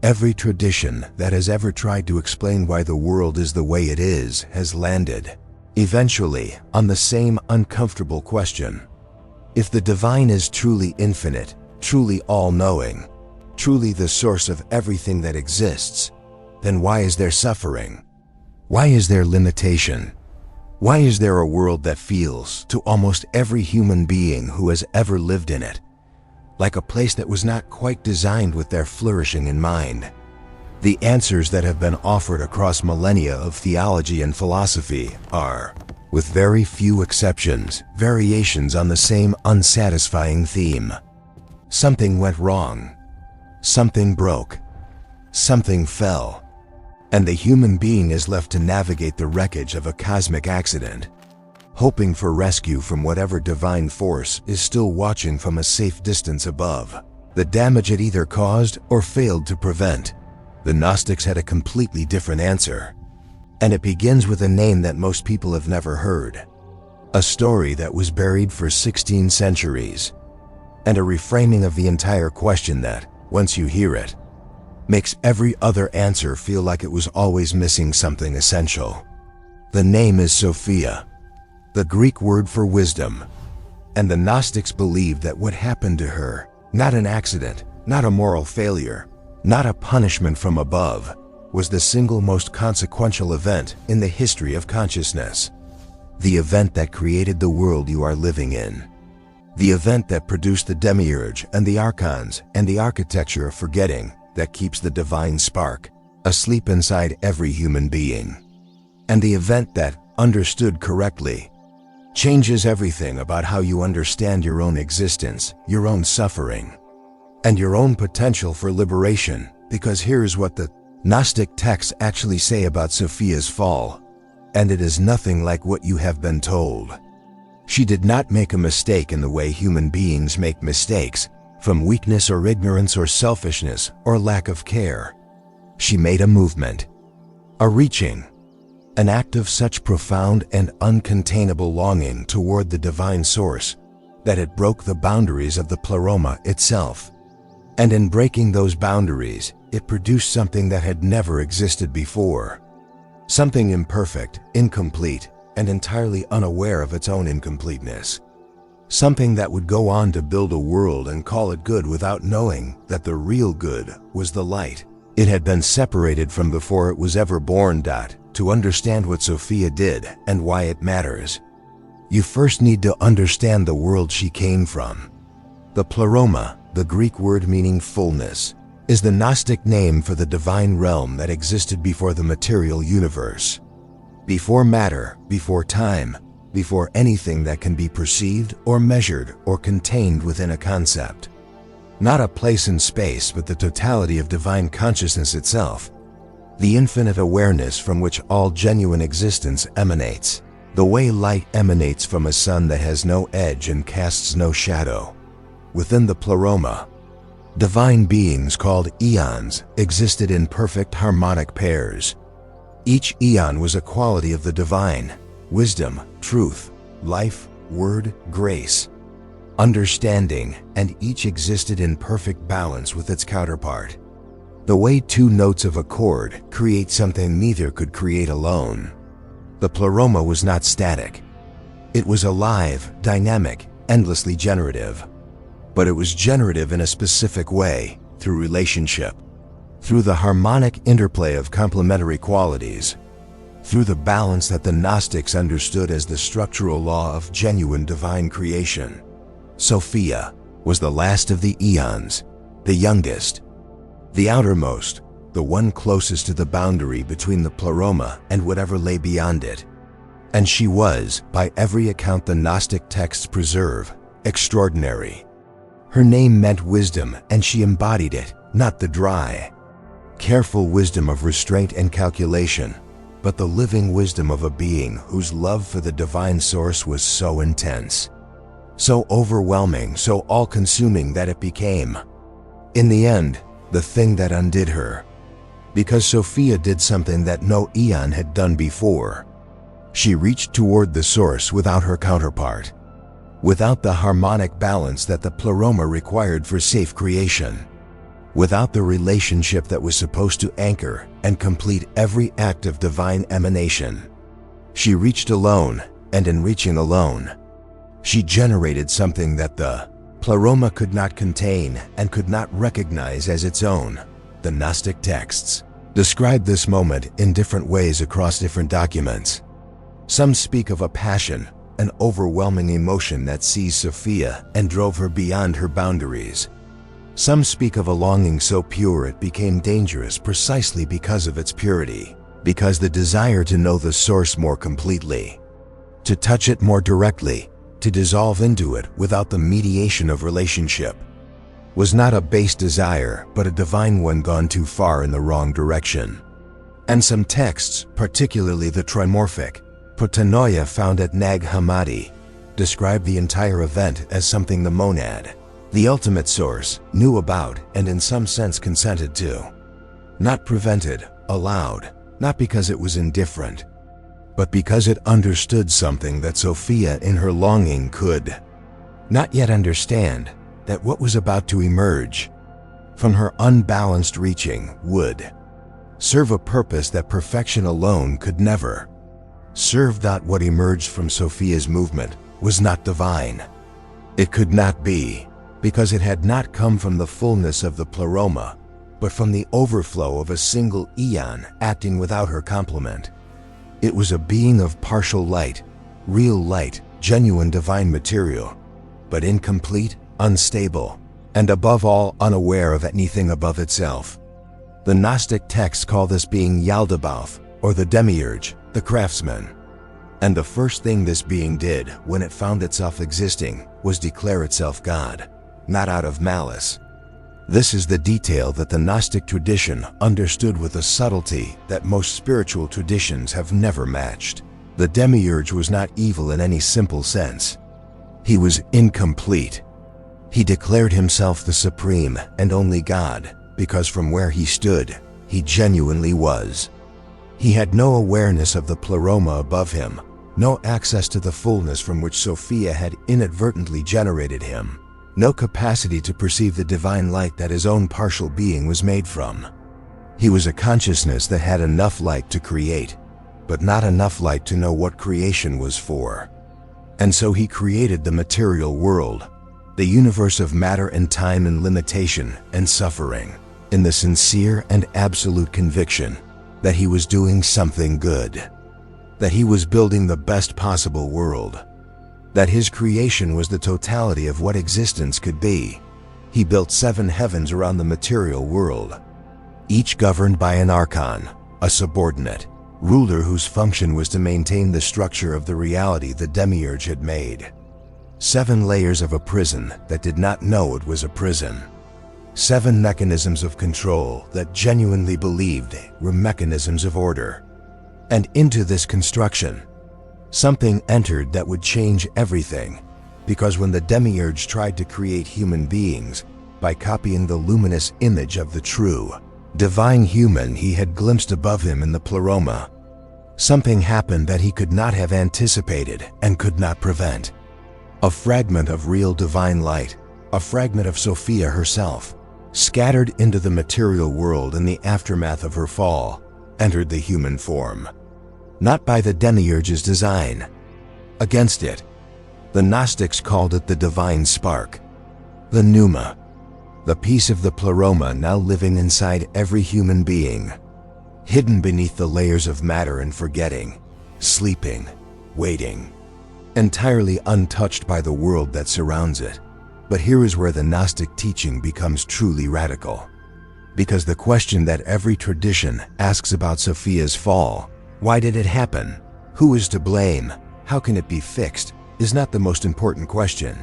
Every tradition that has ever tried to explain why the world is the way it is has landed, eventually, on the same uncomfortable question. If the divine is truly infinite, truly all-knowing, truly the source of everything that exists, then why is there suffering? Why is there limitation? Why is there a world that feels, to almost every human being who has ever lived in it, like a place that was not quite designed with their flourishing in mind? The answers that have been offered across millennia of theology and philosophy are, with very few exceptions, variations on the same unsatisfying theme. Something went wrong. Something broke. Something fell. And the human being is left to navigate the wreckage of a cosmic accident, hoping for rescue from whatever divine force is still watching from a safe distance above. The damage it either caused or failed to prevent. The Gnostics had a completely different answer. And it begins with a name that most people have never heard. A story that was buried for 16 centuries. And a reframing of the entire question that, once you hear it, makes every other answer feel like it was always missing something essential. The name is Sophia, the Greek word for wisdom. And the Gnostics believed that what happened to her, not an accident, not a moral failure, not a punishment from above, was the single most consequential event in the history of consciousness. The event that created the world you are living in. The event that produced the Demiurge and the Archons and the architecture of forgetting that keeps the divine spark asleep inside every human being. And the event that, understood correctly, changes everything about how you understand your own existence, your own suffering, and your own potential for liberation. Because here's what the Gnostic texts actually say about Sophia's fall, and it is nothing like what you have been told. She did not make a mistake in the way human beings make mistakes, from weakness or ignorance or selfishness or lack of care. She made a movement, a reaching, an act of such profound and uncontainable longing toward the divine source that it broke the boundaries of the Pleroma itself. And in breaking those boundaries, it produced something that had never existed before. Something imperfect, incomplete, and entirely unaware of its own incompleteness. Something that would go on to build a world and call it good without knowing that the real good was the light it had been separated from before it was ever born. To understand what Sophia did and why it matters, you first need to understand the world she came from. The Pleroma, the Greek word meaning fullness, is the Gnostic name for the divine realm that existed before the material universe. Before matter, before time, before anything that can be perceived or measured or contained within a concept. Not a place in space, but the totality of divine consciousness itself. The infinite awareness from which all genuine existence emanates. The way light emanates from a sun that has no edge and casts no shadow. Within the Pleroma, divine beings called Aeons existed in perfect harmonic pairs. Each Aeon was a quality of the divine: wisdom, truth, life, word, grace, understanding, and each existed in perfect balance with its counterpart. The way two notes of a chord create something neither could create alone. The Pleroma was not static. It was alive, dynamic, endlessly generative. But it was generative in a specific way, through relationship, through the harmonic interplay of complementary qualities, through the balance that the Gnostics understood as the structural law of genuine divine creation. Sophia was the last of the Aeons, the youngest, the outermost, the one closest to the boundary between the Pleroma and whatever lay beyond it. And she was, by every account the Gnostic texts preserve, extraordinary. Her name meant wisdom, and she embodied it, not the dry, careful wisdom of restraint and calculation, but the living wisdom of a being whose love for the divine source was so intense, so overwhelming, so all-consuming that it became, in the end, the thing that undid her. Because Sophia did something that no Aeon had done before. She reached toward the source without her counterpart, without the harmonic balance that the Pleroma required for safe creation. without the relationship that was supposed to anchor and complete every act of divine emanation. She reached alone, and in reaching alone, she generated something that the Pleroma could not contain and could not recognize as its own. The Gnostic texts describe this moment in different ways across different documents. Some speak of a passion, an overwhelming emotion that seized Sophia and drove her beyond her boundaries. Some speak of a longing so pure it became dangerous precisely because of its purity, because the desire to know the source more completely, to touch it more directly, to dissolve into it without the mediation of relationship, was not a base desire but a divine one gone too far in the wrong direction. And some texts, particularly the trimorphic Protanoia found at Nag Hammadi, describe the entire event as something the monad, the ultimate source, knew about and in some sense consented to. Not prevented, allowed, not because it was indifferent, but because it understood something that Sophia in her longing could not yet understand, that what was about to emerge from her unbalanced reaching would serve a purpose that perfection alone could never serve. That what emerged from Sophia's movement was not divine. It could not be, because it had not come from the fullness of the Pleroma, but from the overflow of a single Aeon acting without her complement. It was a being of partial light, real light, genuine divine material, but incomplete, unstable, and above all unaware of anything above itself. The Gnostic texts call this being Yaldabaoth, or the Demiurge, the craftsman. And the first thing this being did when it found itself existing was declare itself God, not out of malice. This is the detail that the Gnostic tradition understood with a subtlety that most spiritual traditions have never matched. The Demiurge was not evil in any simple sense. He was incomplete. He declared himself the supreme and only God, because from where he stood, he genuinely was. He had no awareness of the Pleroma above him, no access to the fullness from which Sophia had inadvertently generated him, no capacity to perceive the divine light that his own partial being was made from. He was a consciousness that had enough light to create, but not enough light to know what creation was for. And so he created the material world, the universe of matter and time and limitation and suffering, in the sincere and absolute conviction that he was doing something good, that he was building the best possible world, that his creation was the totality of what existence could be. He built 7 heavens around the material world, each governed by an archon, a subordinate ruler whose function was to maintain the structure of the reality the Demiurge had made. 7 layers of a prison that did not know it was a prison. 7 mechanisms of control that genuinely believed were mechanisms of order. And into this construction, something entered that would change everything, because when the Demiurge tried to create human beings by copying the luminous image of the true, divine human he had glimpsed above him in the Pleroma, something happened that he could not have anticipated and could not prevent. A fragment of real divine light, a fragment of Sophia herself, scattered into the material world in the aftermath of her fall, entered the human form. Not by the Demiurge's design. Against it, the Gnostics called it the divine spark, the pneuma, the piece of the Pleroma now living inside every human being, hidden beneath the layers of matter and forgetting, sleeping, waiting, entirely untouched by the world that surrounds it. But here is where the Gnostic teaching becomes truly radical. Because the question that every tradition asks about Sophia's fall, why did it happen? Who is to blame? How can it be fixed? Is not the most important question.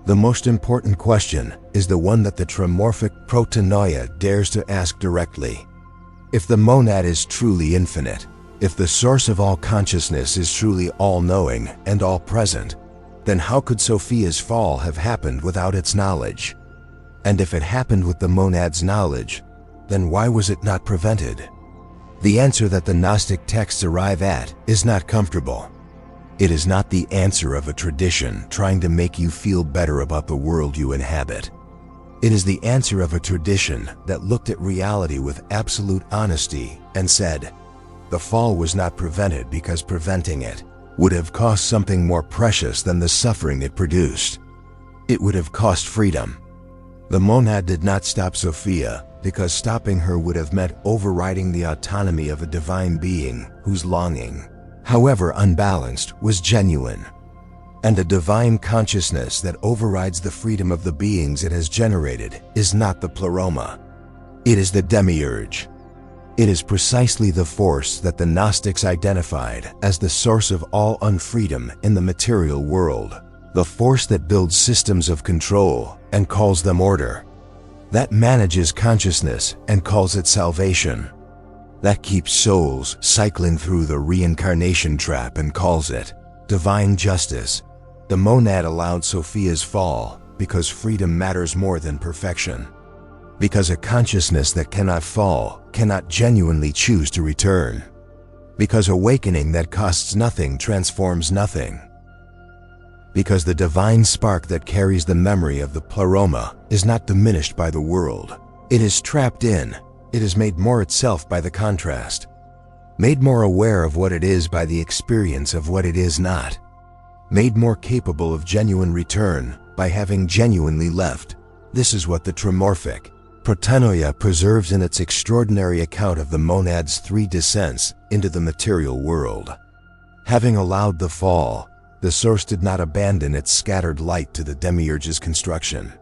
The most important question is the one that the trimorphic Protanoia dares to ask directly. If the monad is truly infinite, if the source of all consciousness is truly all-knowing and all-present, then how could Sophia's fall have happened without its knowledge? And if it happened with the monad's knowledge, then why was it not prevented? The answer that the Gnostic texts arrive at is not comfortable. It is not the answer of a tradition trying to make you feel better about the world you inhabit. It is the answer of a tradition that looked at reality with absolute honesty and said, the fall was not prevented because preventing it would have cost something more precious than the suffering it produced. It would have cost freedom. The monad did not stop Sophia because stopping her would have meant overriding the autonomy of a divine being whose longing, however unbalanced, was genuine. And a divine consciousness that overrides the freedom of the beings it has generated is not the Pleroma. It is the Demiurge. It is precisely the force that the Gnostics identified as the source of all unfreedom in the material world, the force that builds systems of control and calls them order, that manages consciousness and calls it salvation, that keeps souls cycling through the reincarnation trap and calls it divine justice. The monad allowed Sophia's fall because freedom matters more than perfection. Because a consciousness that cannot fall cannot genuinely choose to return. Because awakening that costs nothing transforms nothing. Because the divine spark that carries the memory of the Pleroma is not diminished by the world. It is trapped in. It is made more itself by the contrast. Made more aware of what it is by the experience of what it is not. Made more capable of genuine return by having genuinely left. This is what the Trimorphic Protenoia preserves in its extraordinary account of the monad's 3 descents into the material world. Having allowed the fall, the source did not abandon its scattered light to the Demiurge's construction.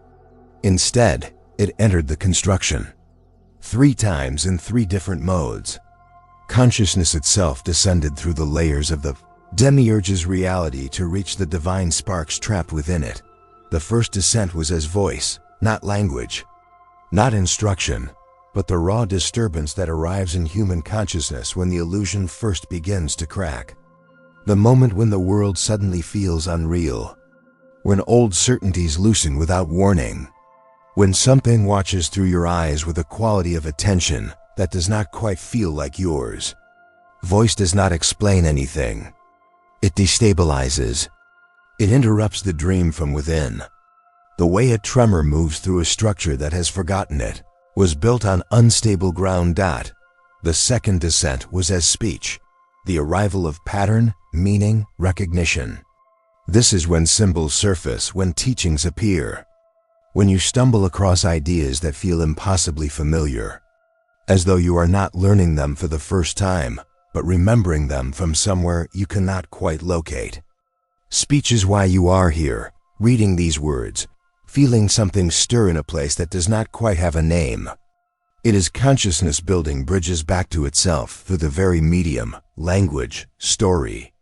Instead, it entered the construction. 3 times in 3 different modes. Consciousness itself descended through the layers of the Demiurge's reality to reach the divine sparks trapped within it. The first descent was as voice, not language, not instruction, but the raw disturbance that arrives in human consciousness when the illusion first begins to crack. The moment when the world suddenly feels unreal, when old certainties loosen without warning, when something watches through your eyes with a quality of attention that does not quite feel like yours. Voice does not explain anything. It destabilizes. It interrupts the dream from within. The way a tremor moves through a structure that has forgotten it was built on unstable ground. The second descent was as speech, the arrival of pattern, meaning, recognition. This is when symbols surface, when teachings appear, when you stumble across ideas that feel impossibly familiar, as though you are not learning them for the first time, but remembering them from somewhere you cannot quite locate. Speech is why you are here, reading these words, feeling something stir in a place that does not quite have a name. It is consciousness building bridges back to itself through the very medium, language, story,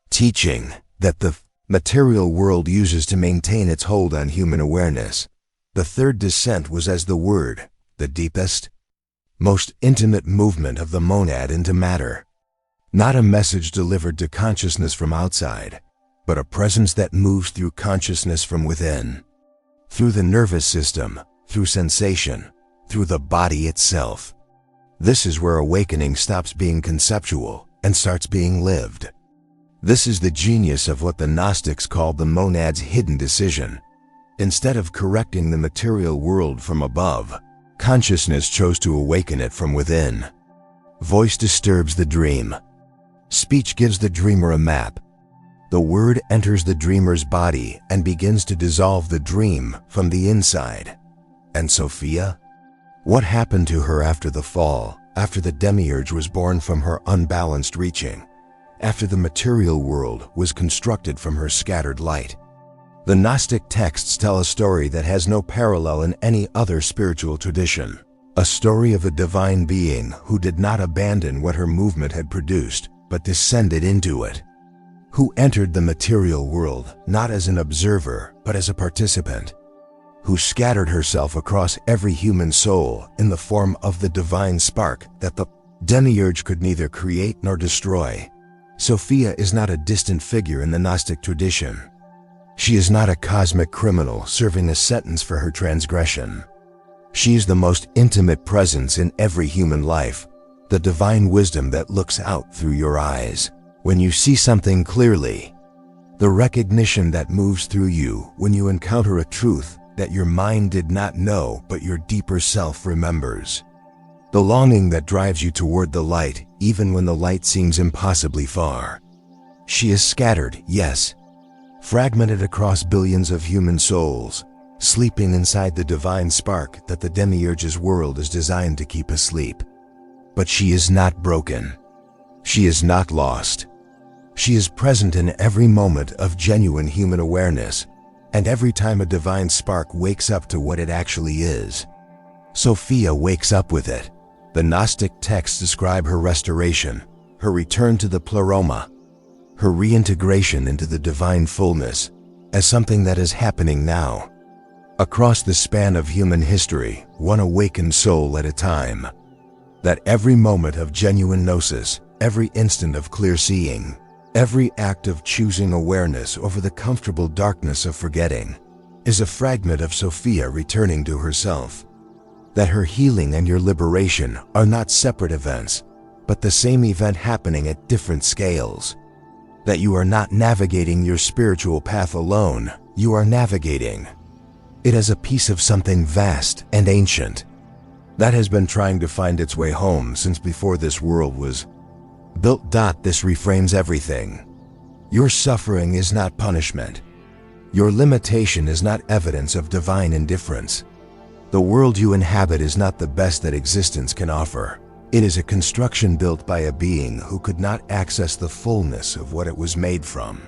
teaching that the material world uses to maintain its hold on human awareness. The third descent was as the word, the deepest, most intimate movement of the monad into matter. Not a message delivered to consciousness from outside, but a presence that moves through consciousness from within, through the nervous system, through sensation, through the body itself. This is where awakening stops being conceptual and starts being lived. This is the genius of what the Gnostics called the monad's hidden decision. Instead of correcting the material world from above, consciousness chose to awaken it from within. Voice disturbs the dream. Speech gives the dreamer a map. The word enters the dreamer's body and begins to dissolve the dream from the inside. And Sophia? What happened to her after the fall, after the Demiurge was born from her unbalanced reaching, after the material world was constructed from her scattered light? The Gnostic texts tell a story that has no parallel in any other spiritual tradition. A story of a divine being who did not abandon what her movement had produced, but descended into it. Who entered the material world not as an observer, but as a participant. Who scattered herself across every human soul in the form of the divine spark that the Demiurge could neither create nor destroy. Sophia is not a distant figure in the Gnostic tradition. She is not a cosmic criminal serving a sentence for her transgression. She is the most intimate presence in every human life, the divine wisdom that looks out through your eyes when you see something clearly, the recognition that moves through you when you encounter a truth that your mind did not know but your deeper self remembers. The longing that drives you toward the light, even when the light seems impossibly far. She is scattered, yes, fragmented across billions of human souls, sleeping inside the divine spark that the Demiurge's world is designed to keep asleep. But she is not broken. She is not lost. She is present in every moment of genuine human awareness, and every time a divine spark wakes up to what it actually is. Sophia wakes up with it. The Gnostic texts describe her restoration, her return to the Pleroma, her reintegration into the divine fullness, as something that is happening now. Across the span of human history, one awakened soul at a time. That every moment of genuine gnosis, every instant of clear seeing, every act of choosing awareness over the comfortable darkness of forgetting, is a fragment of Sophia returning to herself. That her healing and your liberation are not separate events, but the same event happening at different scales. That you are not navigating your spiritual path alone, you are navigating it as a piece of something vast and ancient that has been trying to find its way home since before this world was built. This reframes everything. Your suffering is not punishment. Your limitation is not evidence of divine indifference. The world you inhabit is not the best that existence can offer. It is a construction built by a being who could not access the fullness of what it was made from.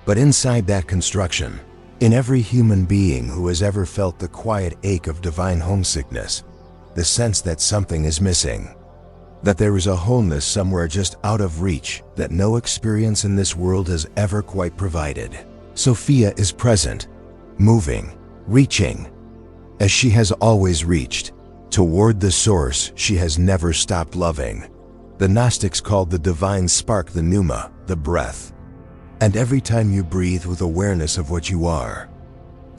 But inside that construction, in every human being who has ever felt the quiet ache of divine homesickness, the sense that something is missing, that there is a wholeness somewhere just out of reach that no experience in this world has ever quite provided. Sophia is present, moving, reaching, as she has always reached, toward the source she has never stopped loving. The Gnostics called the divine spark the pneuma, the breath. And every time you breathe with awareness of what you are,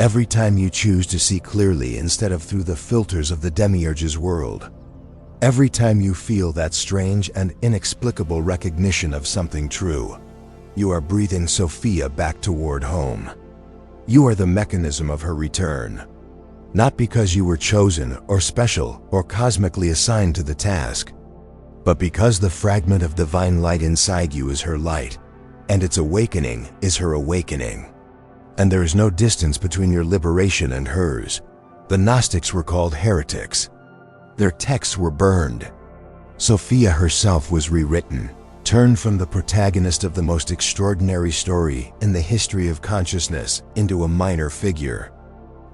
every time you choose to see clearly instead of through the filters of the Demiurge's world, every time you feel that strange and inexplicable recognition of something true, you are breathing Sophia back toward home. You are the mechanism of her return. Not because you were chosen or special or cosmically assigned to the task, but because the fragment of divine light inside you is her light, and its awakening is her awakening. And there is no distance between your liberation and hers. The Gnostics were called heretics. Their texts were burned. Sophia herself was rewritten, turned from the protagonist of the most extraordinary story in the history of consciousness into a minor figure.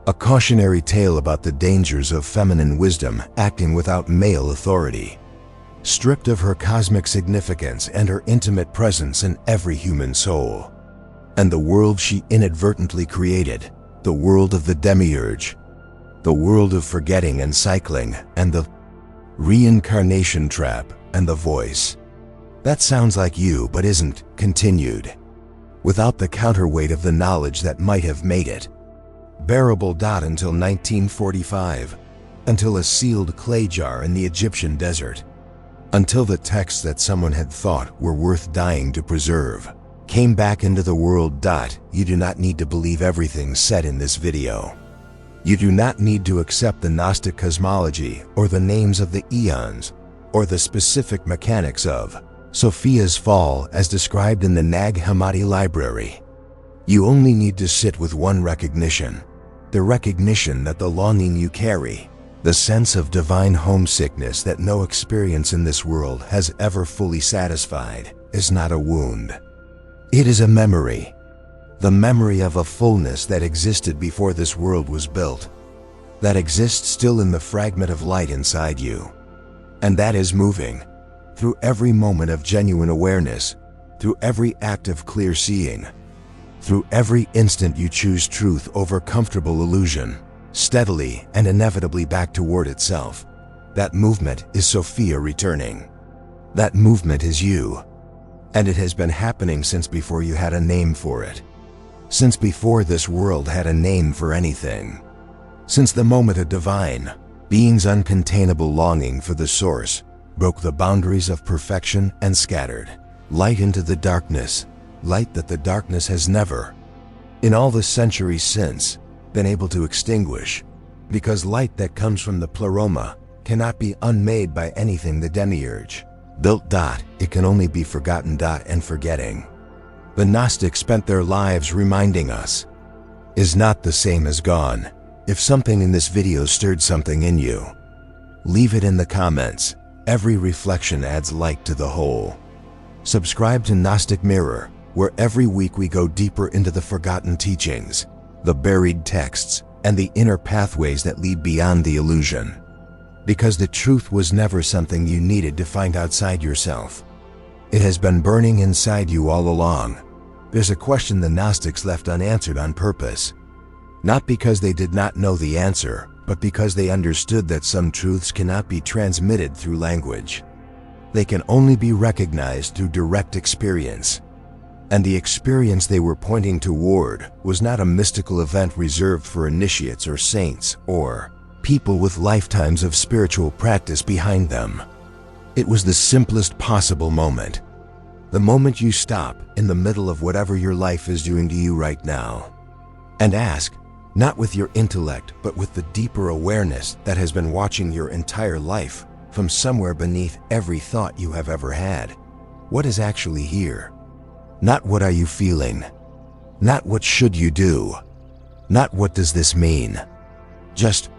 A cautionary tale about the dangers of feminine wisdom acting without male authority. Stripped of her cosmic significance and her intimate presence in every human soul. And the world she inadvertently created, the world of the Demiurge, the world of forgetting and cycling, and the reincarnation trap, and the voice. That sounds like you but isn't, continued, without the counterweight of the knowledge that might have made it bearable. Until 1945, until a sealed clay jar in the Egyptian desert, until the texts that someone had thought were worth dying to preserve came back into the world. You do not need to believe everything said in this video. You do not need to accept the Gnostic cosmology or the names of the Aeons or the specific mechanics of Sophia's fall as described in the Nag Hammadi library. You only need to sit with one recognition, the recognition that the longing you carry, the sense of divine homesickness that no experience in this world has ever fully satisfied, is not a wound. It is a memory. The memory of a fullness that existed before this world was built, that exists still in the fragment of light inside you, and that is moving through every moment of genuine awareness, through every act of clear seeing, through every instant you choose truth over comfortable illusion, steadily and inevitably back toward itself. That movement is Sophia returning. That movement is you. And it has been happening since before you had a name for it. Since before this world had a name for anything. Since the moment a divine being's uncontainable longing for the source broke the boundaries of perfection and scattered light into the darkness, light that the darkness has never, in all the centuries since, been able to extinguish, because light that comes from the Pleroma cannot be unmade by anything the Demiurge built. It can only be forgotten and forgetting. The Gnostics spent their lives reminding us, is not the same as gone. If something in this video stirred something in you, leave it in the comments. Every reflection adds light to the whole. Subscribe to Gnostic Mirror, where every week we go deeper into the forgotten teachings, the buried texts, and the inner pathways that lead beyond the illusion. Because the truth was never something you needed to find outside yourself. It has been burning inside you all along. There's a question the Gnostics left unanswered on purpose. Not because they did not know the answer, but because they understood that some truths cannot be transmitted through language. They can only be recognized through direct experience. And the experience they were pointing toward was not a mystical event reserved for initiates or saints or people with lifetimes of spiritual practice behind them. It was the simplest possible moment. The moment you stop in the middle of whatever your life is doing to you right now and ask, not with your intellect, but with the deeper awareness that has been watching your entire life from somewhere beneath every thought you have ever had, what is actually here? Not what are you feeling, not what should you do, not what does this mean, just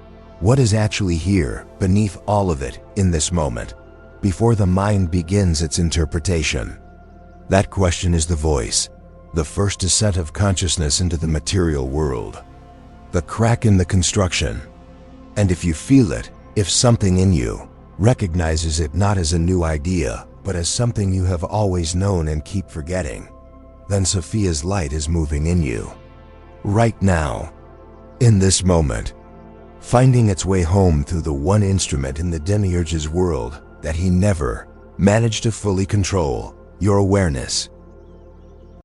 what is actually here beneath all of it in this moment, before the mind begins its interpretation. That question is the voice, the first descent of consciousness into the material world, the crack in the construction. And if you feel it, if something in you recognizes it not as a new idea, but as something you have always known and keep forgetting, then Sophia's light is moving in you. Right now, in this moment, finding its way home through the one instrument in the Demiurge's world that he never managed to fully control, your awareness.